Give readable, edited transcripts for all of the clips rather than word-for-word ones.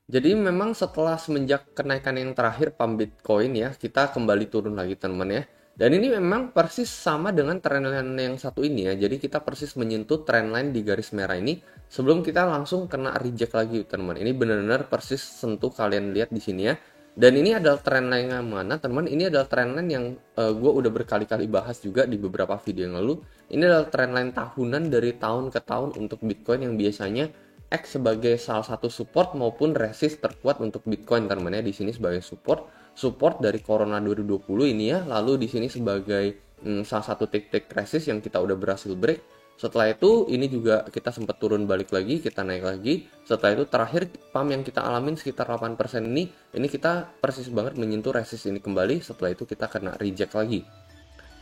Jadi memang setelah semenjak kenaikan yang terakhir pump Bitcoin ya, kita kembali turun lagi teman ya. Dan ini memang persis sama dengan trendline yang satu ini ya. Jadi kita persis menyentuh trendline di garis merah ini sebelum kita langsung kena reject lagi teman. Ini benar-benar persis sentuh, kalian lihat di sini ya. Dan ini adalah trendline yang mana teman? Ini adalah trendline yang gue udah berkali-kali bahas juga di beberapa video yang lalu. Ini adalah trendline tahunan dari tahun ke tahun untuk Bitcoin yang biasanya X sebagai salah satu support maupun resist terkuat untuk Bitcoin teman-teman ya. Di sini sebagai support dari Corona 2020 ini ya, lalu di sini sebagai salah satu titik resist yang kita udah berhasil break. Setelah itu ini juga kita sempat turun balik lagi, kita naik lagi. Setelah itu terakhir pump yang kita alamin sekitar 8% ini kita persis banget menyentuh resist ini kembali. Setelah itu kita kena reject lagi.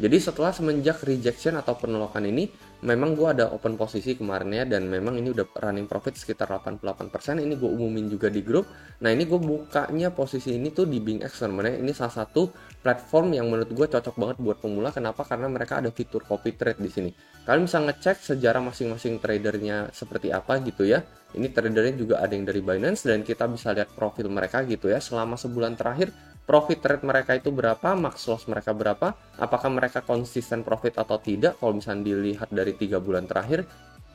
Jadi setelah semenjak rejection atau penolakan ini, memang gue ada open posisi kemarinnya dan memang ini udah running profit sekitar 88%. Ini gue umumin juga di grup. Nah ini gue bukanya posisi ini tuh di BingX namanya. Ini salah satu platform yang menurut gue cocok banget buat pemula. Kenapa? Karena mereka ada fitur copy trade di sini. Kalian bisa ngecek sejarah masing-masing tradernya seperti apa gitu ya. Ini tradernya juga ada yang dari Binance dan kita bisa lihat profil mereka gitu ya. Selama sebulan terakhir profit rate mereka itu berapa, max loss mereka berapa, apakah mereka konsisten profit atau tidak kalau misalnya dilihat dari 3 bulan terakhir.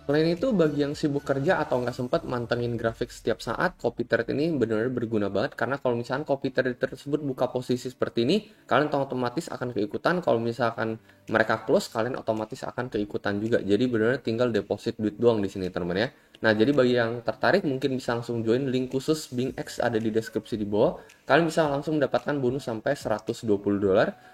Selain itu, bagi yang sibuk kerja atau nggak sempat mantengin grafik setiap saat, copy trade ini benar-benar berguna banget karena kalau misalkan copy trade tersebut buka posisi seperti ini, kalian otomatis akan keikutan. Kalau misalkan mereka close, kalian otomatis akan keikutan juga. Jadi benar-benar tinggal deposit duit doang di sini teman-teman ya. Nah, jadi bagi yang tertarik mungkin bisa langsung join link khusus BingX ada di deskripsi di bawah. Kalian bisa langsung mendapatkan bonus sampai $120.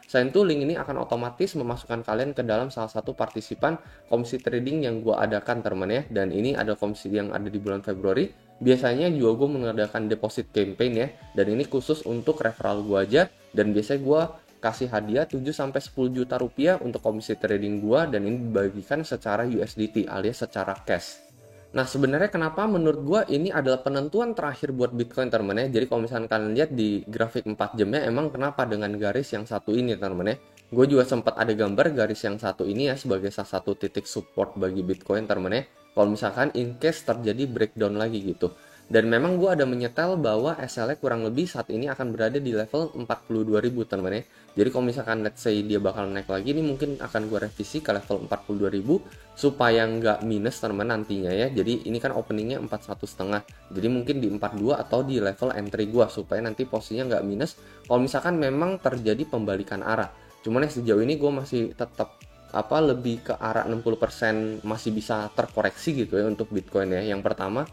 Selain itu, link ini akan otomatis memasukkan kalian ke dalam salah satu partisipan komisi trading yang gue adakan teman ya. Dan ini ada komisi yang ada di bulan Februari. Biasanya juga gue mengadakan deposit campaign ya. Dan ini khusus untuk referral gue aja. Dan biasanya gue kasih hadiah 7-10 juta rupiah untuk komisi trading gue. Dan ini dibagikan secara USDT alias secara cash. Nah, sebenarnya kenapa menurut gue ini adalah penentuan terakhir buat Bitcoin teman-teman ya. Jadi kalau misalkan kalian lihat di grafik 4 jamnya emang kenapa dengan garis yang satu ini teman-teman ya. Gue juga sempat ada gambar garis yang satu ini ya sebagai salah satu titik support bagi Bitcoin teman-teman ya. Kalau misalkan in case terjadi breakdown lagi gitu. Dan memang gue ada menyetel bahwa SL-nya kurang lebih saat ini akan berada di level 42.000 teman-teman ya. Jadi kalau misalkan let's say dia bakal naik lagi, ini mungkin akan gue revisi ke level 42.000 supaya nggak minus teman-teman nantinya ya. Jadi ini kan openingnya 41,5. Jadi mungkin di 42 atau di level entry gue supaya nanti posisinya nggak minus. Kalau misalkan memang terjadi pembalikan arah. Cuman ya sejauh ini gue masih tetap lebih ke arah 60% masih bisa terkoreksi gitu ya untuk Bitcoin ya. Yang pertama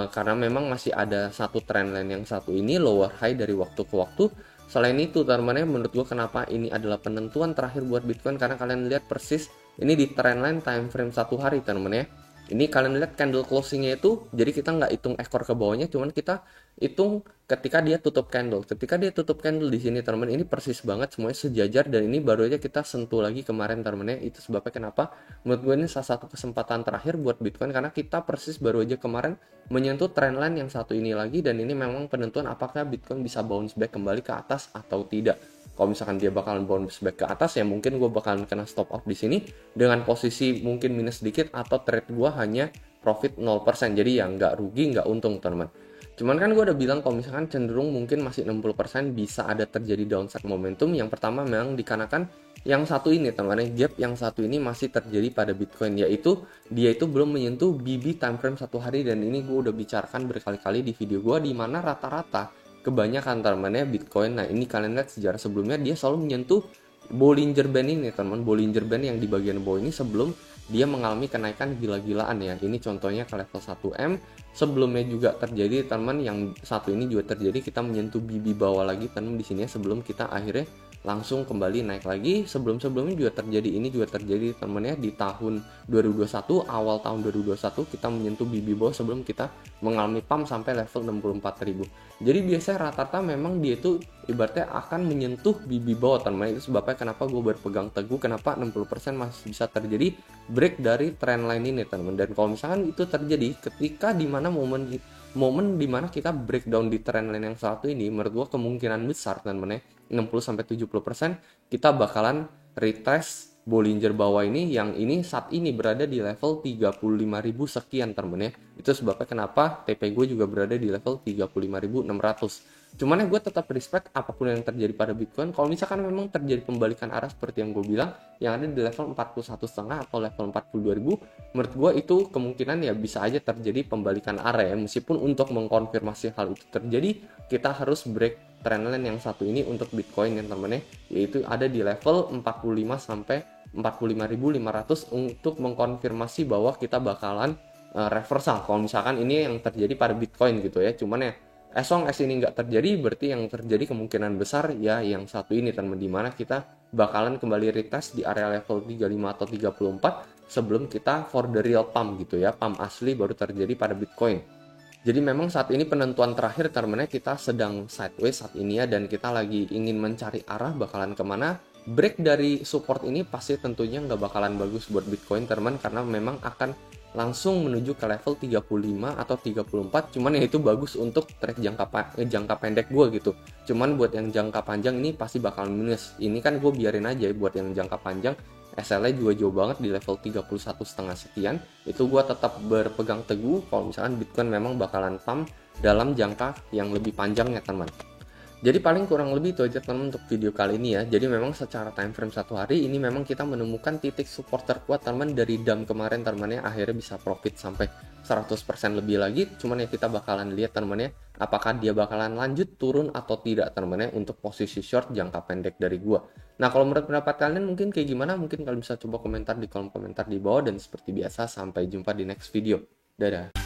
karena memang masih ada satu trendline yang satu ini lower high dari waktu ke waktu. Selain itu teman-teman menurut gue kenapa ini adalah penentuan terakhir buat Bitcoin karena kalian lihat persis ini di trendline time frame 1 hari teman-teman ya. Ini kalian lihat candle closingnya itu, jadi kita nggak hitung ekor ke bawahnya, cuman kita hitung ketika dia tutup candle. Ketika dia tutup candle di sini teman-teman, ini persis banget semuanya sejajar dan ini baru aja kita sentuh lagi kemarin teman-teman ya. Itu sebabnya kenapa menurut gue ini salah satu kesempatan terakhir buat Bitcoin karena kita persis baru aja kemarin menyentuh trendline yang satu ini lagi dan ini memang penentuan apakah Bitcoin bisa bounce back kembali ke atas atau tidak. Kalau misalkan dia bakalan bounce back ke atas ya mungkin gue bakalan kena stop off di sini dengan posisi mungkin minus sedikit atau trade gue hanya profit 0%. Jadi ya nggak rugi nggak untung teman-teman. Cuman kan gue udah bilang kalau misalkan cenderung mungkin masih 60% bisa ada terjadi downside momentum. Yang pertama memang dikarenakan yang satu ini teman-teman, gap yang satu ini masih terjadi pada Bitcoin yaitu dia itu belum menyentuh BB time frame 1 hari dan ini gue udah bicarakan berkali-kali di video gue di mana rata-rata kebanyakan teman-teman Bitcoin. Nah ini kalian lihat sejarah sebelumnya dia selalu menyentuh Bollinger Band ini teman-teman, Bollinger Band yang di bagian bawah ini sebelum dia mengalami kenaikan gila-gilaan ya. Ini contohnya ke level 1M. Sebelumnya juga terjadi teman-teman yang satu ini juga terjadi kita menyentuh BB bawah lagi teman-teman di sini ya, sebelum kita akhirnya langsung kembali naik lagi. Sebelum-sebelumnya juga terjadi, ini juga terjadi teman-teman ya di tahun 2021, awal tahun 2021 kita menyentuh BB bawah sebelum kita mengalami pump sampai level 64.000. Jadi biasanya rata-rata memang dia itu ibaratnya akan menyentuh BB bawah teman-teman. Itu sebabnya kenapa gue berpegang teguh kenapa 60% masih bisa terjadi break dari trendline ini teman-teman. Dan kalau misalkan itu terjadi ketika dimana momen dimana kita breakdown di trendline yang satu ini, menurut gue kemungkinan besar teman-teman ya 60-70% kita bakalan retest Bollinger bawah ini, yang ini saat ini berada di level 35.000 sekian temen ya. Itu sebabnya kenapa TP gue juga berada di level 35.600. Cuman ya gue tetap respect apapun yang terjadi pada Bitcoin. Kalau misalkan memang terjadi pembalikan arah seperti yang gue bilang, yang ada di level 41,5 atau level 42.000, menurut gue itu kemungkinan ya bisa aja terjadi pembalikan arah ya. Meskipun untuk mengkonfirmasi hal itu terjadi, kita harus break trendline yang satu ini untuk Bitcoin ya temen-temen, yaitu ada di level 45 sampai 45.500 untuk mengkonfirmasi bahwa kita bakalan reversal kalau misalkan ini yang terjadi pada Bitcoin gitu ya. Cuman ya as long as ini nggak terjadi, berarti yang terjadi kemungkinan besar ya yang satu ini teman, dimana kita bakalan kembali retest di area level 35 atau 34 sebelum kita for the real pump gitu ya, pump asli baru terjadi pada Bitcoin. Jadi memang saat ini penentuan terakhir teman-teman, kita sedang sideways saat ini ya, dan kita lagi ingin mencari arah bakalan kemana. Break dari support ini pasti tentunya nggak bakalan bagus buat Bitcoin teman-teman, karena memang akan langsung menuju ke level 35 atau 34. Cuman ya itu bagus untuk trade jangka pendek gue gitu. Cuman buat yang jangka panjang ini pasti bakal minus. Ini kan gue biarin aja buat yang jangka panjang. SLA juga jauh banget di level 31,5 sekian. Itu gue tetap berpegang teguh kalau misalkan Bitcoin memang bakalan pump dalam jangka yang lebih panjang ya teman. Jadi paling kurang lebih itu aja teman untuk video kali ini ya. Jadi memang secara time frame satu hari ini memang kita menemukan titik support terkuat teman dari DAM kemarin teman ya. Akhirnya bisa profit sampai 100% lebih lagi. Cuman ya kita bakalan lihat teman ya, apakah dia bakalan lanjut turun atau tidak teman ya untuk posisi short jangka pendek dari gua. Nah kalau menurut pendapat kalian mungkin kayak gimana? Mungkin kalian bisa coba komentar di kolom komentar di bawah. Dan seperti biasa sampai jumpa di next video. Dadah.